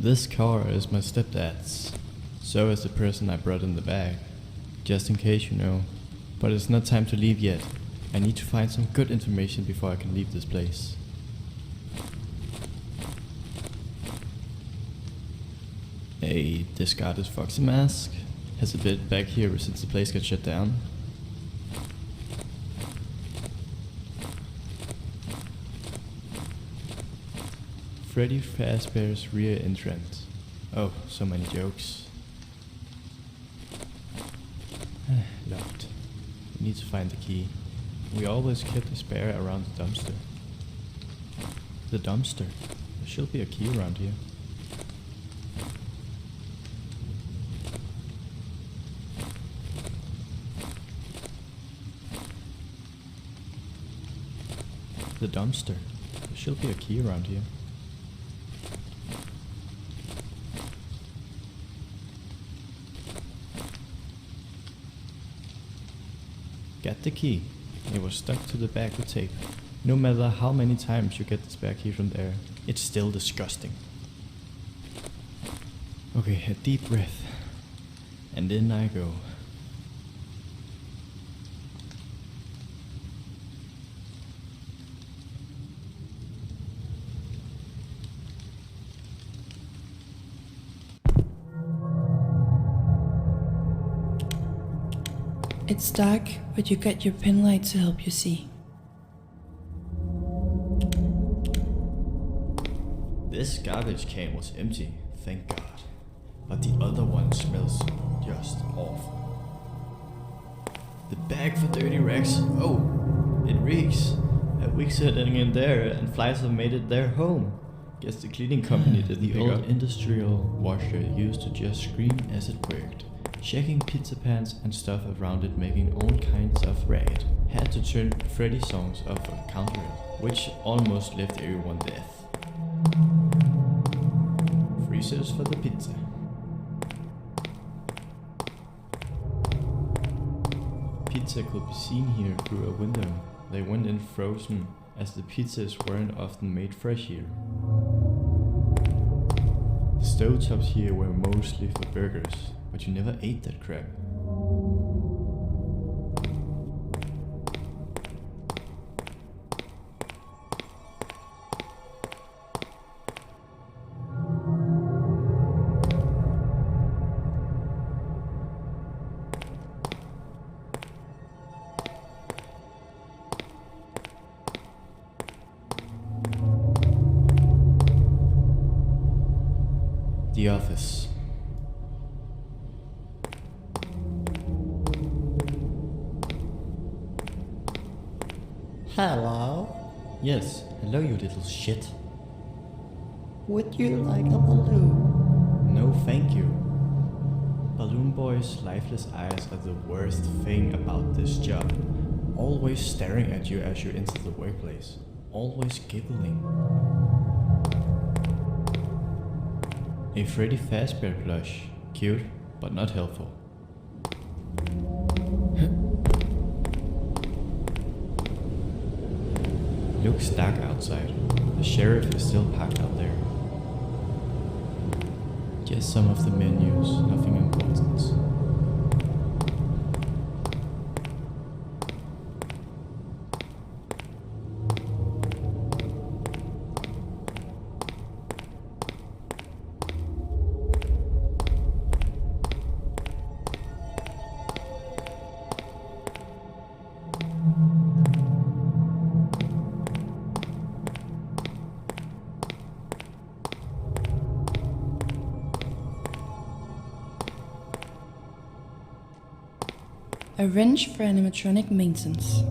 This car is my stepdad's. So is the person I brought in the bag. Just in case, you know. But it's not time to leave yet. I need to find some good information before I can leave this place. A discarded Foxy mask. Has a bit back here since the place got shut down. Freddy Fazbear's rear entrance. Oh, so many jokes. Locked. We need to find the key. We always kept a spare around the dumpster. The dumpster. There should be a key around here. The dumpster. There should be a key around here. Get the key. It was stuck to the back with tape. No matter how many times you get the spare key from there, it's still disgusting. Okay, a deep breath. And in I go. It's dark, but you got your pin light to help you see. This garbage can was empty, thank God. But the other one smells just awful. The bag for dirty rags. Oh, it reeks. A week sitting in there and flies have made it their home. Guess the cleaning company did the old industrial washer used to just scream as it worked. Checking pizza pans and stuff around it, making all kinds of ragged. Had to turn Freddy songs off for counter it, which almost left everyone deaf. Freezers for the pizza. Pizza could be seen here through a window. They went in frozen, as the pizzas weren't often made fresh here. The stovetops here were mostly for burgers. But you never ate that crap. The office. Hello? Yes, hello you little shit. Would you like a balloon? No thank you. Balloon Boy's lifeless eyes are the worst thing about this job. Always staring at you as you enter the workplace. Always giggling. A Freddy Fazbear plush. Cute, but not helpful. Looks dark outside. The sheriff is still parked out there. Just some of the menus, nothing important. A wrench for animatronic maintenance.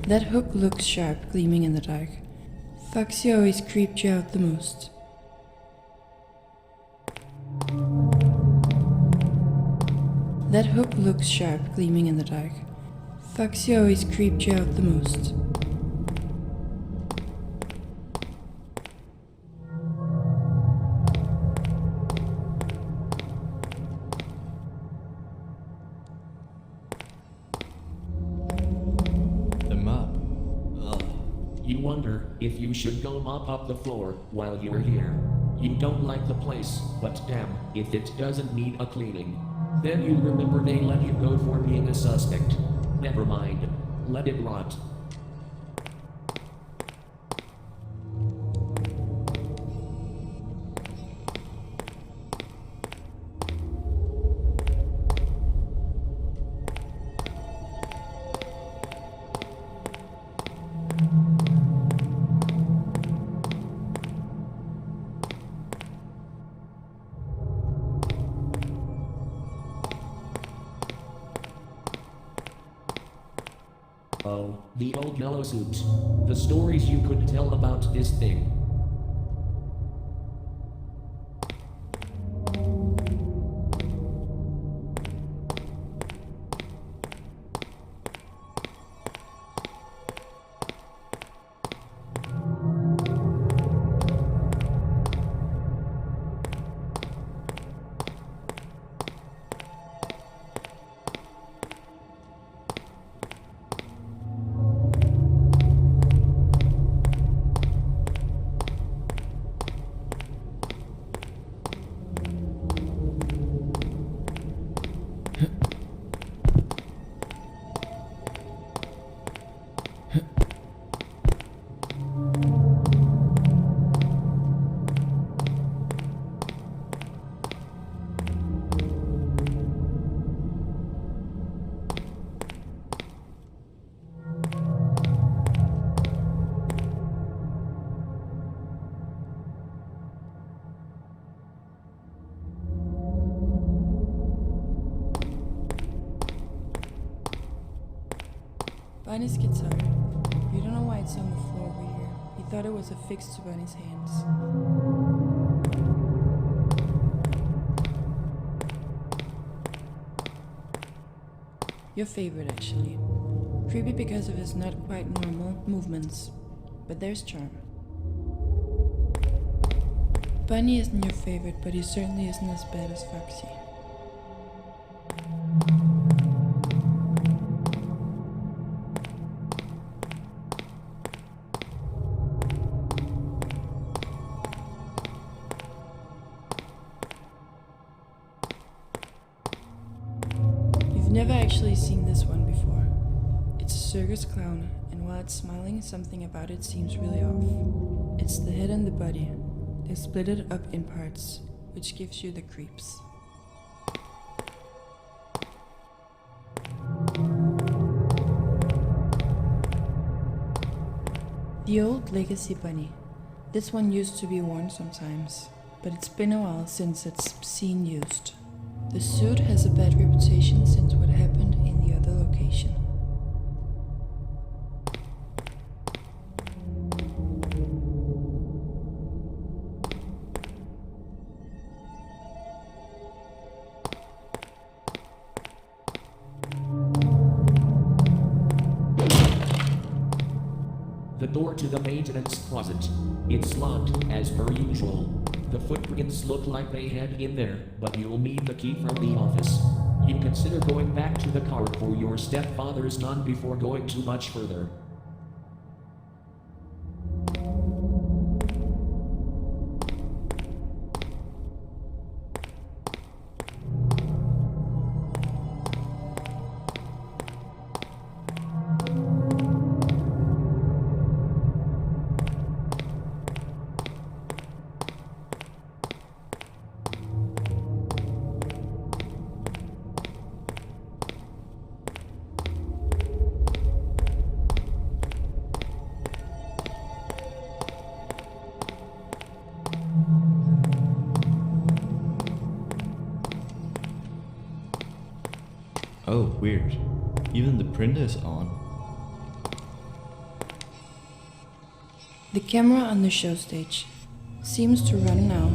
That hook looks sharp, gleaming in the dark. Foxy always creeped you out the most. That hook looks sharp, gleaming in the dark. Foxy always creeped you out the most. You wonder if you should go mop up the floor while you're here. You don't like the place, but damn, if it doesn't need a cleaning. Then you remember they let you go for being a suspect. Never mind. Let it rot. Oh, the old yellow suit. The stories you could tell about this thing. Bunny's guitar. You don't know why it's on the floor over here. He thought it was affixed to Bunny's hands. Your favorite, actually. Creepy because of his not quite normal movements, but there's charm. Bunny isn't your favorite, but he certainly isn't as bad as Foxy. Never actually seen this one before. It's a circus clown, and while it's smiling, something about it seems really off. It's the head and the body. They're split it up in parts, which gives you the creeps. The old legacy bunny. This one used to be worn sometimes, but it's been a while since it's seen used. The suit has a bad reputation since what happened in the other location. The door to the maintenance closet. It's locked, as per usual. The footprints look like they head in there, but you'll need the key from the office. You consider going back to the car for your stepfather's gun before going too much further. Oh, weird. Even the printer is on. The camera on the show stage seems to run now.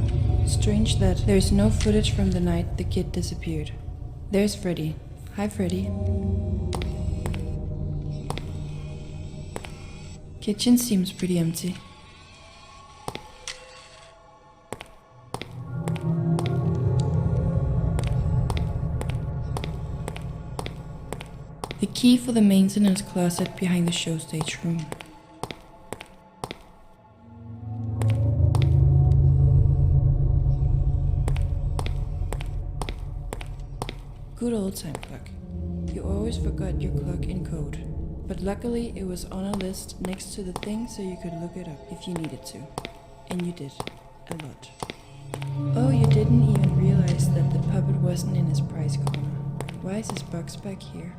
Strange that there's no footage from the night the kid disappeared. There's Freddy. Hi, Freddy. Kitchen seems pretty empty. The key for the maintenance closet behind the show stage room. Good old time clock. You always forgot your clock in code, but luckily it was on a list next to the thing so you could look it up if you needed to. And you did. A lot. Oh, you didn't even realize that the puppet wasn't in his prize corner. Why is his box back here?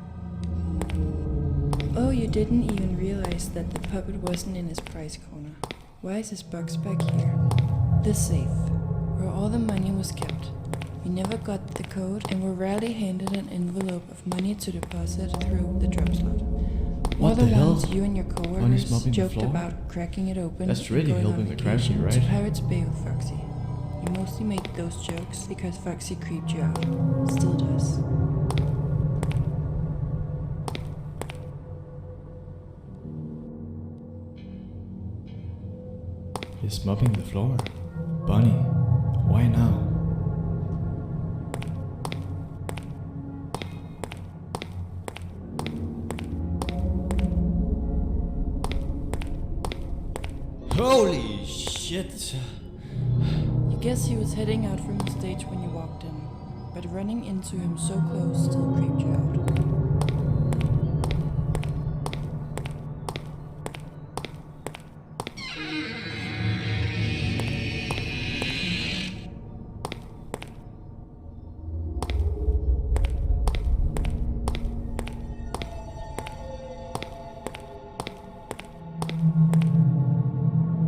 Oh, you didn't even realize that the puppet wasn't in his prize corner. Why is his box back here? The safe, where all the money was kept. We never got the code and were rarely handed an envelope of money to deposit through the drop slot. What the hell? Once you and your Bunny's coworkers mopping the joked floor? about cracking it open That's and really going helping on the crashing, vacation right? to Pirates Bay with Foxy. You mostly made those jokes because Foxy creeped you out. Still does. He's mopping the floor. Bunny, why now? Holy shit! You guess he was heading out from the stage when you walked in, but running into him so close still creeped you out.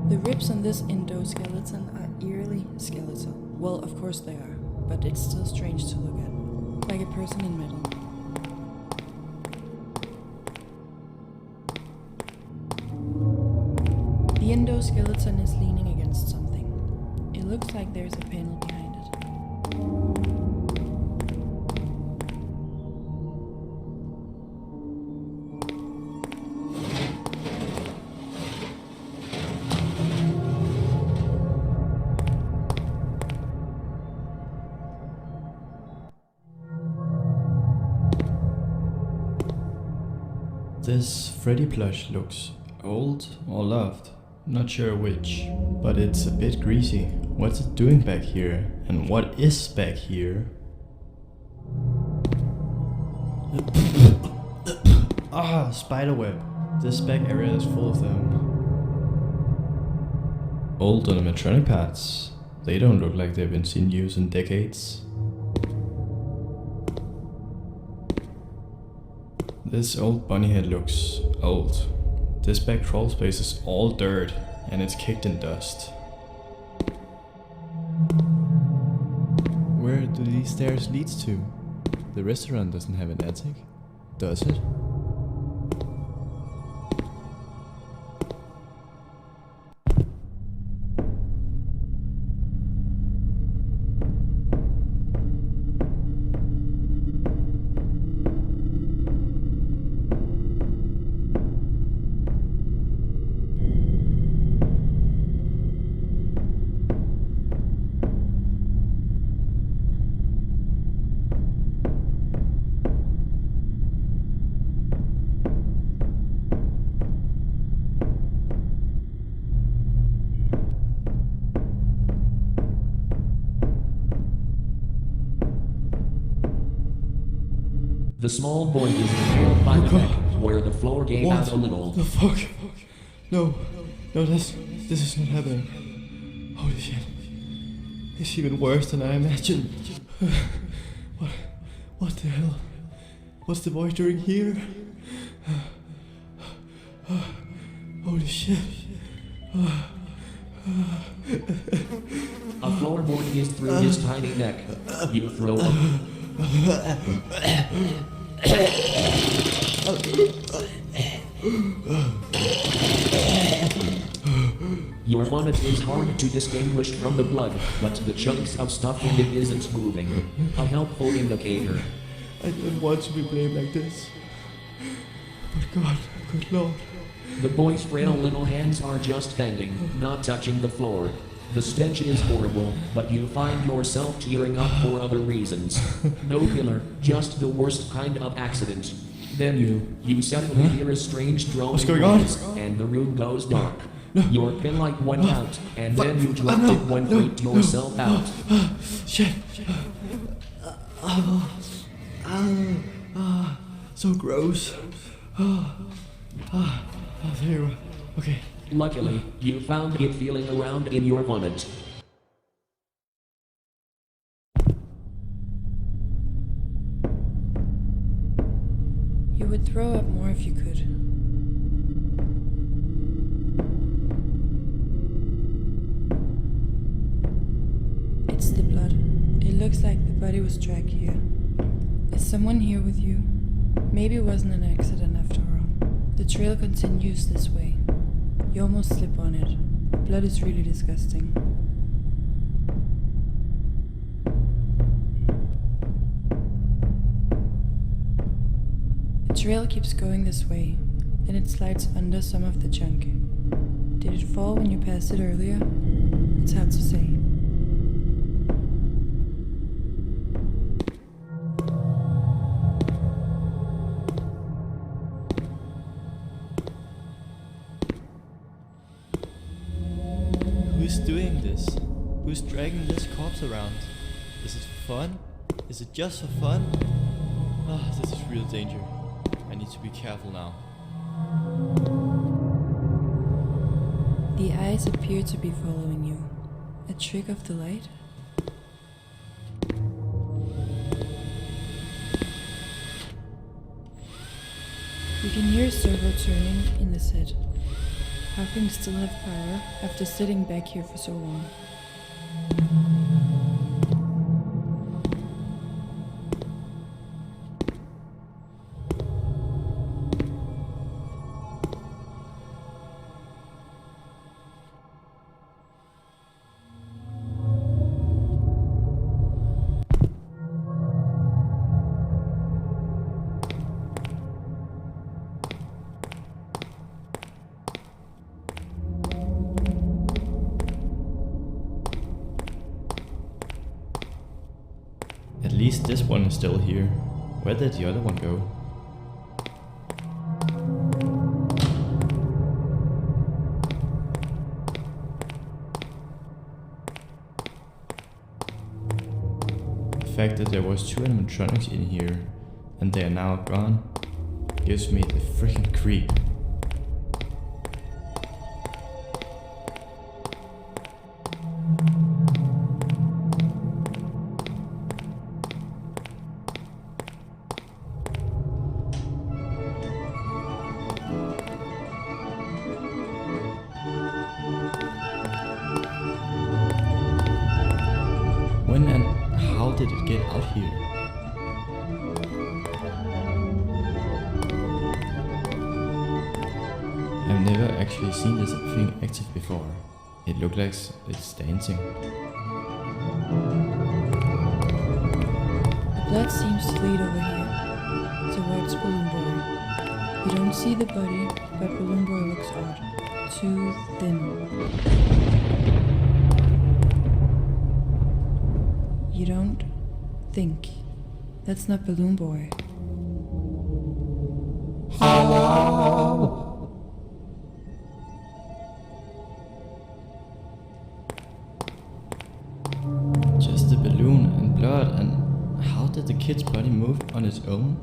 The ribs on this endoskeleton are eerily skeletal. Well, of course they are, but it's still strange to look at. Like a person in metal. The endoskeleton is leaning against something. It looks like there's a panel behind it. This Freddy plush looks old or loved. Not sure which, but it's a bit greasy. What's it doing back here? And what is back here? Ah, spiderweb. This back area is full of them. Old animatronic parts. They don't look like they've been in use in decades. This old bunny head looks old. This back crawl space is all dirt and it's kicked in dust. Where do these stairs lead to? The restaurant doesn't have an attic, does it? The small boy is killed by the neck, where the floor gave out a little. The fuck? No, this is not happening. Holy shit. It's even worse than I imagined. What the hell? What's the boy doing here? Holy shit. A floorboard is through his tiny neck. You throw up. Your bonnet is hard to distinguish from the blood, but the chunks of stuff in it isn't moving. A helpful indicator. I don't want to be blamed like this. But God, good Lord. The boy's frail little hands are just bending, not touching the floor. The stench is horrible, but you find yourself tearing up for other reasons. No killer, just the worst kind of accident. Then you suddenly hear a strange droning What's going on? noise, and the room goes dark. Your pin light went out, and then you dropped it and freaked yourself out. Shit. So gross. There you are. Okay. Luckily, you found it feeling around in your bonnet. You would throw up more if you could. It's the blood. It looks like the body was dragged here. Is someone here with you? Maybe it wasn't an accident after all. The trail continues this way. You almost slip on it. Blood is really disgusting. The trail keeps going this way, then it slides under some of the junk. Did it fall when you passed it earlier? It's hard to say. Who's doing this? Who's dragging this corpse around? Is it fun? Is it just for fun? This is real danger. I need to be careful now. The eyes appear to be following you. A trick of the light? You can hear a servo turning in the set. How can you still have power after sitting back here for so long? At least this one is still here. Where did the other one go? The fact that there was 2 animatronics in here and they are now gone gives me the freaking creep. When and how did it get out here? I've never actually seen this thing active before. It looks like it's dancing. The blood seems to lead over here, towards Balloon Boy. You don't see the body, but Balloon Boy looks odd. Too thin. You don't think. That's not Balloon Boy. Just a balloon and blood, and how did the kid's body move on its own?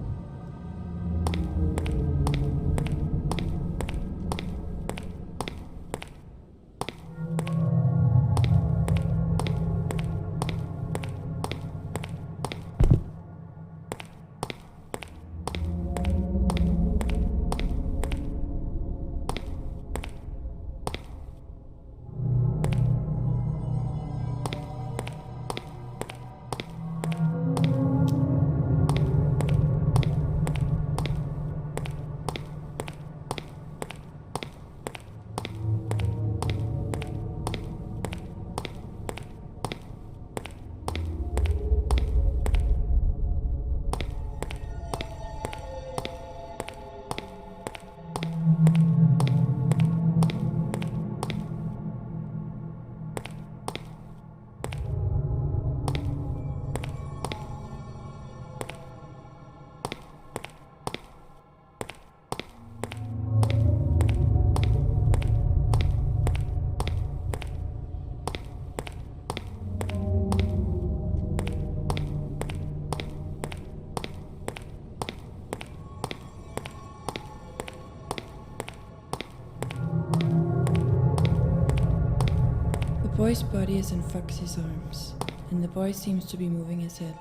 boy's body is in Foxy's arms, and the boy seems to be moving his head.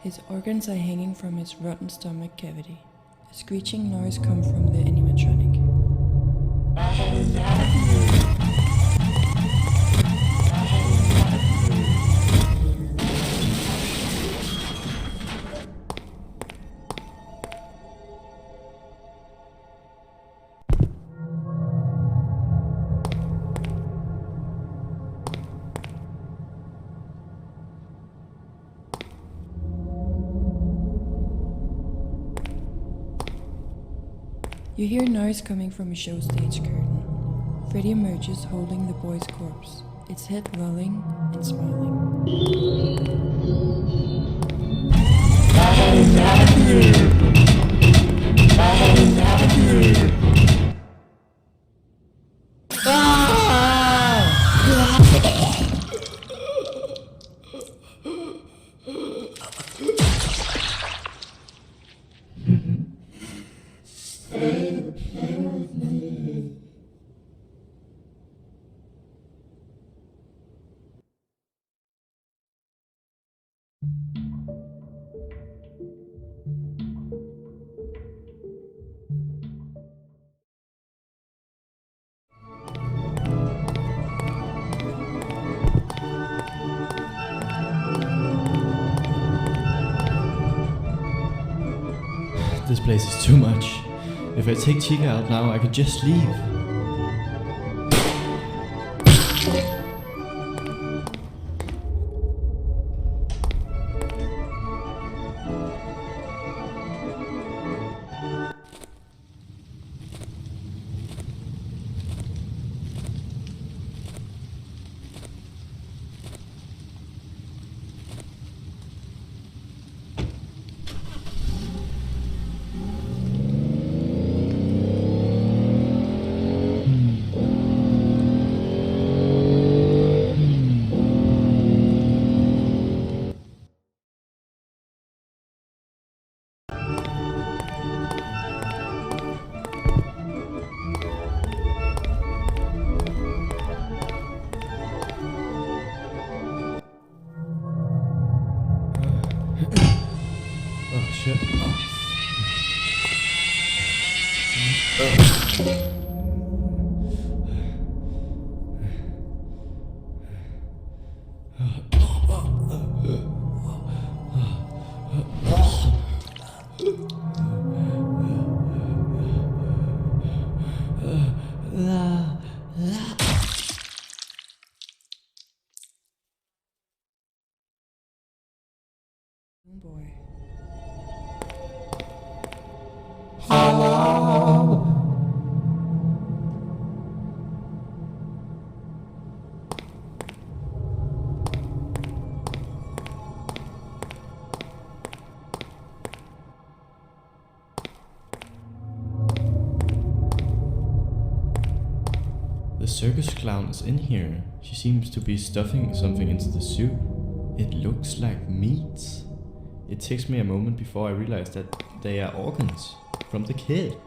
His organs are hanging from his rotten stomach cavity. A screeching noise comes from the animatronic. You hear noise coming from a show stage curtain. Freddy emerges holding the boy's corpse, its head lolling and smiling. This place is too much. If I take Chica out now, I could just leave. Oh shit. Boy. The circus clown is in here. She seems to be stuffing something into the soup. It looks like meat. It takes me a moment before I realize that they are organs from the kid.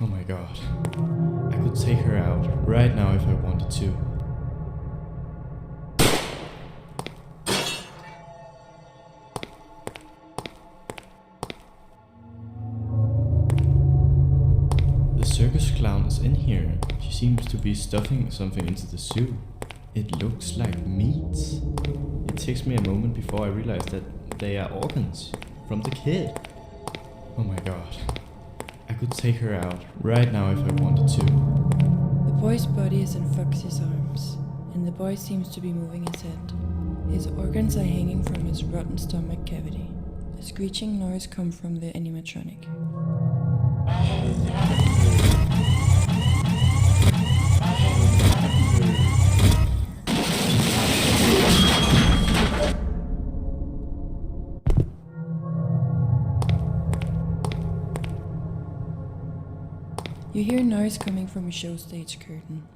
Oh my god. I could take her out right now if I wanted to. The circus clown is in here. She seems to be stuffing something into the soup. It looks like meat. It takes me a moment before I realize that they are organs from the kid. Oh my god. I could take her out right now if I wanted to. The boy's body is in Foxy's arms, and the boy seems to be moving his head. His organs are hanging from his rotten stomach cavity. A screeching noise comes from the animatronic. You hear noise coming from a show stage curtain.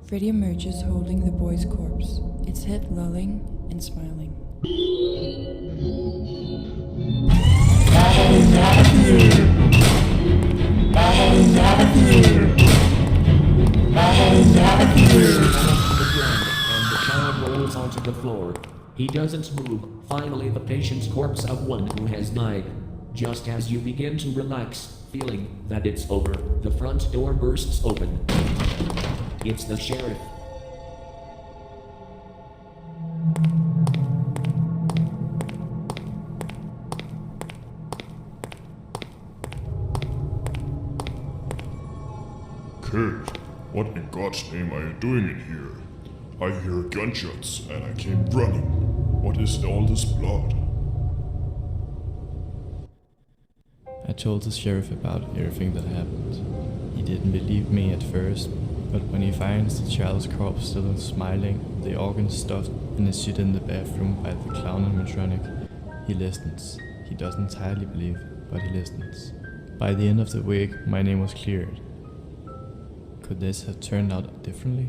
Freddy emerges holding the boy's corpse, its head lolling and smiling. floor. He doesn't move. Finally, the patient's corpse of one who has died. Just as you begin to relax, feeling that it's over, the front door bursts open. It's the sheriff. Kate, what in God's name are you doing in here? I hear gunshots and I came running. What is all this blood? I told the sheriff about everything that happened. He didn't believe me at first, but when he finds the child's corpse still smiling, the organs stuffed in a shit in the bathroom by the clown animatronic, he listens. He doesn't entirely believe, but he listens. By the end of the week, my name was cleared. Could this have turned out differently?